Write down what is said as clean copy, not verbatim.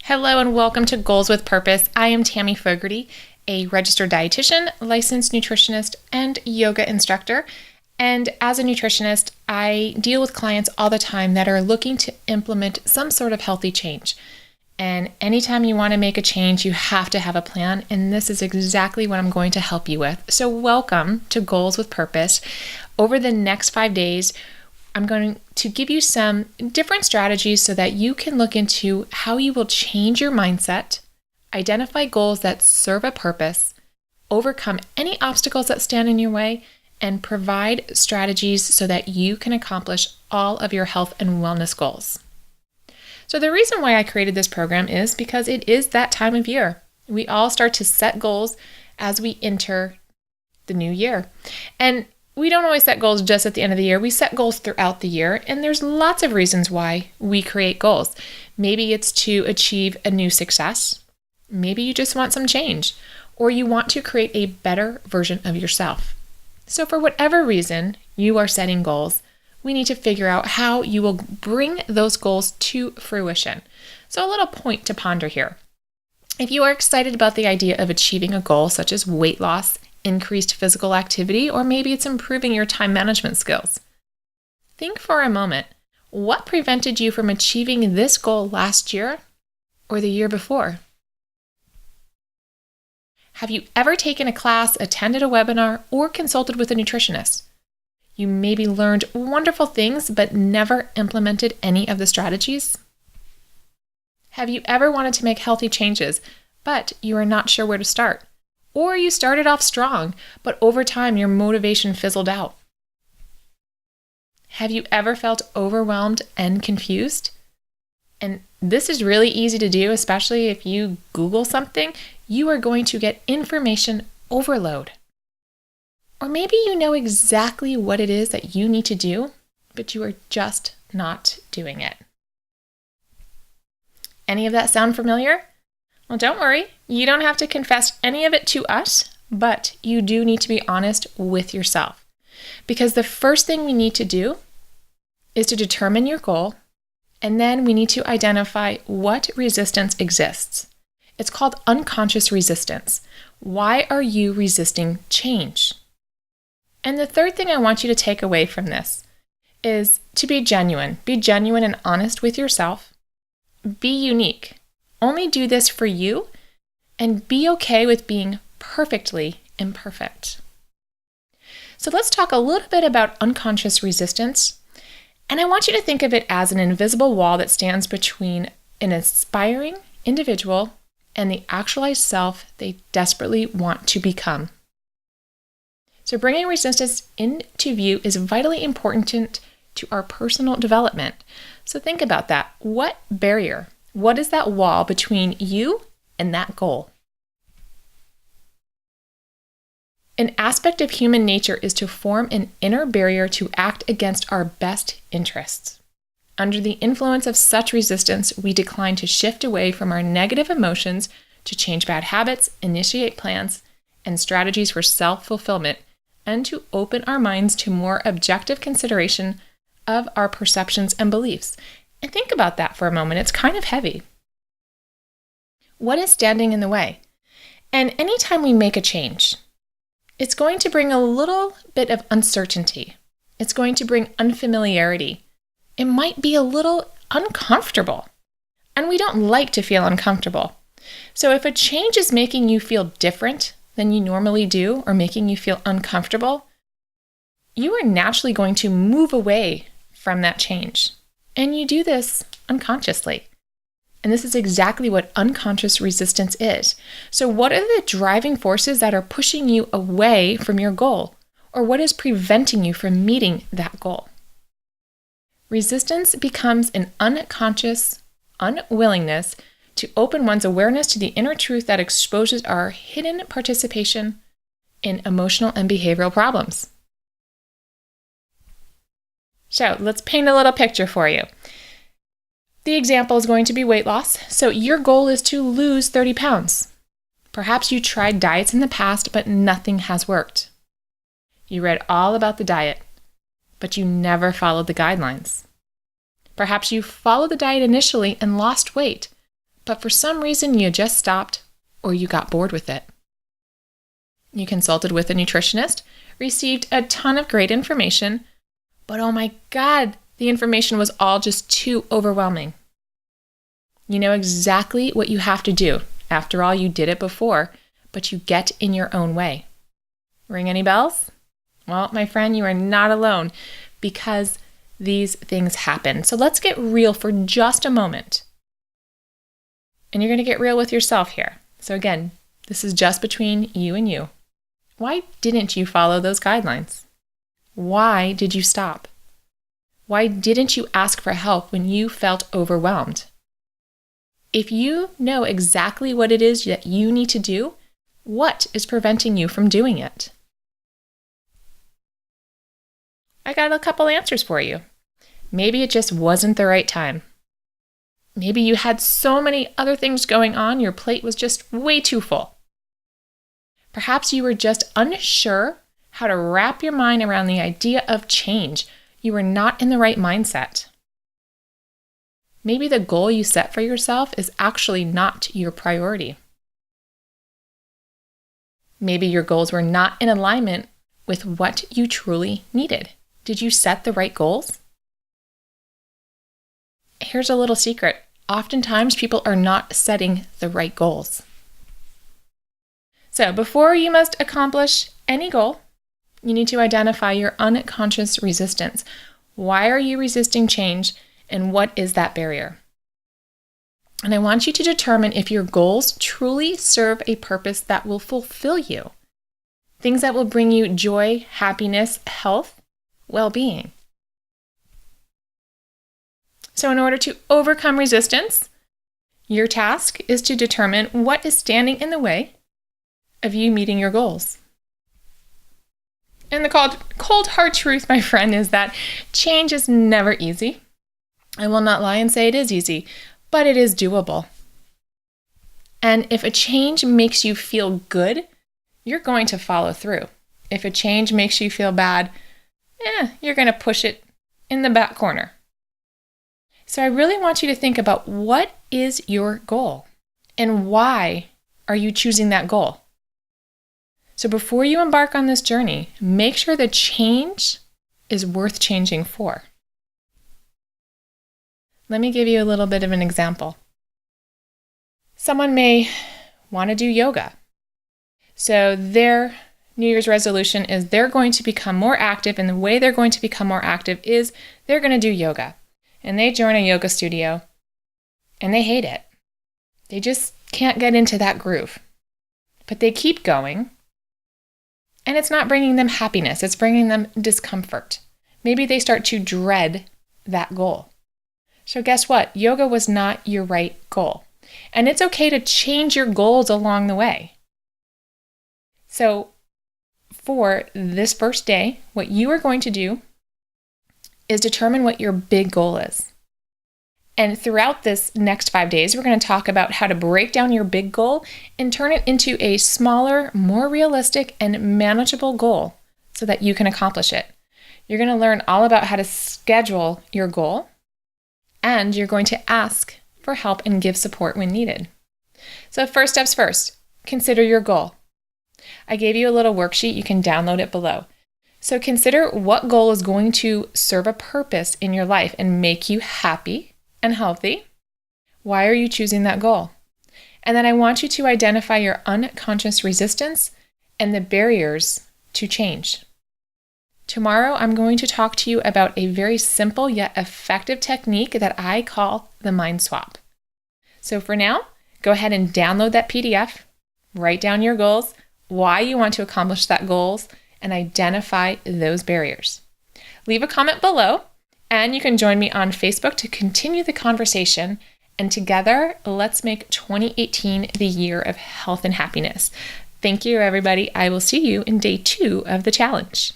Hello and welcome to Goals with Purpose. I am Tammy Fogarty, a registered dietitian, licensed nutritionist, and yoga instructor. And as a nutritionist, I deal with clients all the time that are looking to implement some sort of healthy change. And anytime you want to make a change, you have to have a plan. And this is exactly what I'm going to help you with. So welcome to Goals with Purpose. Over the next 5 days, I'm going to give you some different strategies so that you can look into how you will change your mindset, identify goals that serve a purpose, overcome any obstacles that stand in your way, and provide strategies so that you can accomplish all of your health and wellness goals. So the reason why I created this program is because it is that time of year. We all start to set goals as we enter the new year. And we don't always set goals just at the end of the year. We set goals throughout the year, and there's lots of reasons why we create goals. Maybe it's to achieve a new success. Maybe you just want some change, or you want to create a better version of yourself. So for whatever reason you are setting goals, we need to figure out how you will bring those goals to fruition. So a little point to ponder here. If you are excited about the idea of achieving a goal such as weight loss, increased physical activity, or maybe it's improving your time management skills, think for a moment, what prevented you from achieving this goal last year or the year before? Have you ever taken a class, attended a webinar, or consulted with a nutritionist? You maybe learned wonderful things but never implemented any of the strategies? Have you ever wanted to make healthy changes, but you are not sure where to start? Or you started off strong, but over time your motivation fizzled out? Have you ever felt overwhelmed and confused? And this is really easy to do, especially if you Google something, you are going to get information overload. Or maybe you know exactly what it is that you need to do, but you are just not doing it. Any of that sound familiar? Well, don't worry, you don't have to confess any of it to us, but you do need to be honest with yourself. Because the first thing we need to do is to determine your goal, and then we need to identify what resistance exists. It's called unconscious resistance. Why are you resisting change? And the third thing I want you to take away from this is to be genuine. Be genuine and honest with yourself. Be unique. Only do this for you, and be okay with being perfectly imperfect. So let's talk a little bit about unconscious resistance. And I want you to think of it as an invisible wall that stands between an aspiring individual and the actualized self they desperately want to become. So bringing resistance into view is vitally important to our personal development. So think about that. What barrier? What is that wall between you and that goal? An aspect of human nature is to form an inner barrier to act against our best interests. Under the influence of such resistance, we decline to shift away from our negative emotions to change bad habits, initiate plans and strategies for self-fulfillment, and to open our minds to more objective consideration of our perceptions and beliefs. And think about that for a moment. It's kind of heavy. What is standing in the way? And anytime we make a change, it's going to bring a little bit of uncertainty. It's going to bring unfamiliarity. It might be a little uncomfortable. And we don't like to feel uncomfortable. So if a change is making you feel different than you normally do, or making you feel uncomfortable, you are naturally going to move away from that change. And you do this unconsciously. And this is exactly what unconscious resistance is. So what are the driving forces that are pushing you away from your goal? Or what is preventing you from meeting that goal? Resistance becomes an unconscious unwillingness to open one's awareness to the inner truth that exposes our hidden participation in emotional and behavioral problems. So let's paint a little picture for you. The example is going to be weight loss. So your goal is to lose 30 pounds. Perhaps you tried diets in the past, but nothing has worked. You read all about the diet, but you never followed the guidelines. Perhaps you followed the diet initially and lost weight, but for some reason you just stopped or you got bored with it. You consulted with a nutritionist, received a ton of great information, but oh my God, the information was all just too overwhelming. You know exactly what you have to do. After all, you did it before, but you get in your own way. Ring any bells? Well, my friend, you are not alone because these things happen. So let's get real for just a moment. And you're going to get real with yourself here. So again, this is just between you and you. Why didn't you follow those guidelines? Why did you stop? Why didn't you ask for help when you felt overwhelmed? If you know exactly what it is that you need to do, what is preventing you from doing it? I got a couple answers for you. Maybe it just wasn't the right time. Maybe you had so many other things going on, your plate was just way too full. Perhaps you were just unsure how to wrap your mind around the idea of change. You were not in the right mindset. Maybe the goal you set for yourself is actually not your priority. Maybe your goals were not in alignment with what you truly needed. Did you set the right goals? Here's a little secret. Oftentimes, people are not setting the right goals. So before you must accomplish any goal, you need to identify your unconscious resistance. Why are you resisting change, and what is that barrier? And I want you to determine if your goals truly serve a purpose that will fulfill you. Things that will bring you joy, happiness, health, well-being. So in order to overcome resistance, your task is to determine what is standing in the way of you meeting your goals. And the cold hard truth, my friend, is that change is never easy. I will not lie and say it is easy, but it is doable. And if a change makes you feel good, you're going to follow through. If a change makes you feel bad, you're going to push it in the back corner. So I really want you to think about what is your goal and why are you choosing that goal? So before you embark on this journey, make sure the change is worth changing for. Let me give you a little bit of an example. Someone may want to do yoga. So their New Year's resolution is they're going to become more active, and the way they're going to become more active is they're going to do yoga. And they join a yoga studio, and they hate it. They just can't get into that groove. But they keep going, and it's not bringing them happiness. It's bringing them discomfort. Maybe they start to dread that goal. So guess what? Yoga was not your right goal. And it's okay to change your goals along the way. So for this first day, what you are going to do is determine what your big goal is. And throughout this next 5 days, we're going to talk about how to break down your big goal and turn it into a smaller, more realistic, and manageable goal so that you can accomplish it. You're going to learn all about how to schedule your goal, and you're going to ask for help and give support when needed. So first steps first, consider your goal. I gave you a little worksheet. You can download it below. So consider what goal is going to serve a purpose in your life and make you happy and healthy. Why are you choosing that goal? And then I want you to identify your unconscious resistance and the barriers to change. Tomorrow, I'm going to talk to you about a very simple yet effective technique that I call the mind swap. So for now, go ahead and download that PDF, write down your goals, why you want to accomplish that goals, and identify those barriers. Leave a comment below, and you can join me on Facebook to continue the conversation. And together, let's make 2018 the year of health and happiness. Thank you, everybody. I will see you in day 2 of the challenge.